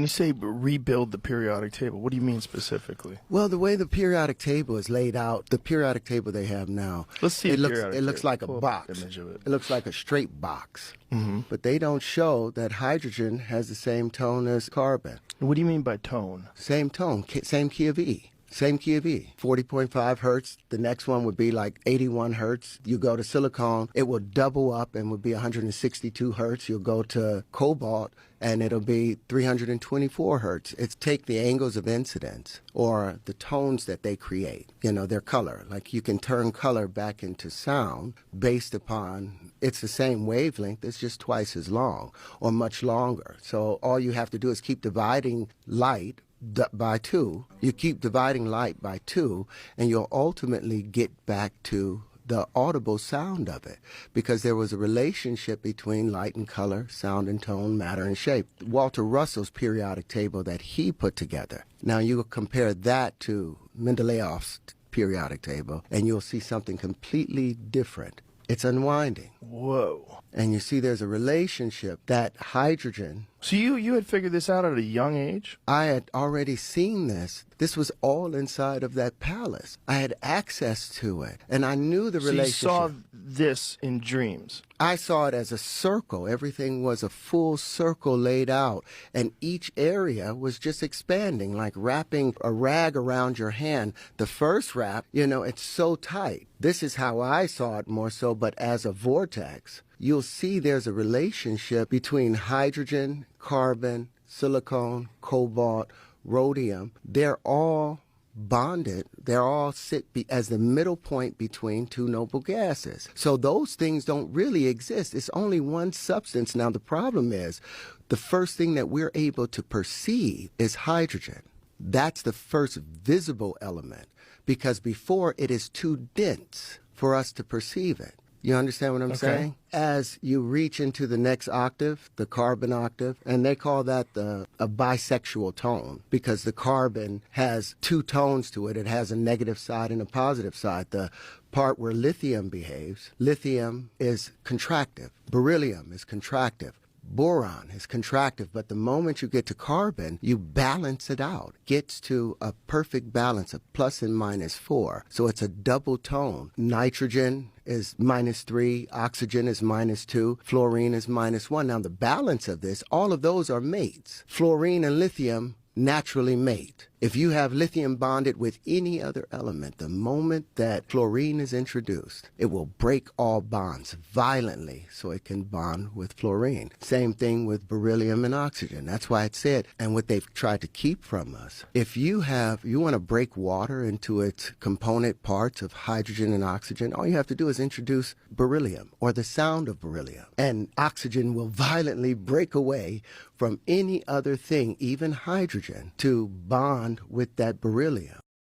you say rebuild the periodic table, what do you mean specifically? Well, the way the periodic table is laid out, the periodic table they have now, Let's see it looks like a Pull up box. an image of it. It looks like a straight box. Mm-hmm. But they don't show that hydrogen has the same tone as carbon. What do you mean by tone? Same tone, same key of E. Same key of E, 40.5 hertz. The next one would be like 81 hertz. You go to silicon, it will double up and would be 162 hertz. You'll go to cobalt and it'll be 324 hertz. It's take the angles of incidence or the tones that they create, their color. Like you can turn color back into sound based upon, it's the same wavelength, it's just twice as long or much longer. So all you have to do is keep dividing light by 2. You keep dividing light by 2, and you'll ultimately get back to the audible sound of it, because there was a relationship between light and color, sound and tone, matter and shape. Walter Russell's periodic table that he put together. Now you compare that to Mendeleev's periodic table, and you'll see something completely different. It's unwinding. Whoa. And you see there's a relationship that hydrogen... So you had figured this out at a young age? I had already seen this. This was all inside of that palace. I had access to it, and I knew the relationship. So you saw this in dreams? I saw it as a circle. Everything was a full circle laid out, and each area was just expanding, like wrapping a rag around your hand. The first wrap, it's so tight. This is how I saw it more so, but as a vortex. You'll see there's a relationship between hydrogen, carbon, silicon, cobalt, rhodium. They're all bonded. They're all sit as the middle point between two noble gases. So those things don't really exist. It's only one substance. Now the problem is the first thing that we're able to perceive is hydrogen. That's the first visible element, because before it is too dense for us to perceive it. You understand what I'm saying? As you reach into the next octave, the carbon octave, and they call that a bisexual tone, because the carbon has 2 tones to it. It has a negative side and a positive side. The part where lithium behaves, lithium is contractive. Beryllium is contractive. Boron is contractive, but the moment you get to carbon, you balance it out. Gets to a perfect balance of plus and minus 4. So it's a double tone. Nitrogen is -3, oxygen is -2, fluorine is -1. Now the balance of this, all of those are mates. Fluorine and lithium naturally mate. If you have lithium bonded with any other element, the moment that fluorine is introduced, it will break all bonds violently so it can bond with fluorine. Same thing with beryllium and oxygen. That's why it said, and what they've tried to keep from us, if you want to break water into its component parts of hydrogen and oxygen, all you have to do is introduce beryllium or the sound of beryllium, and oxygen will violently break away from any other thing, even hydrogen, to bond with that beryllium.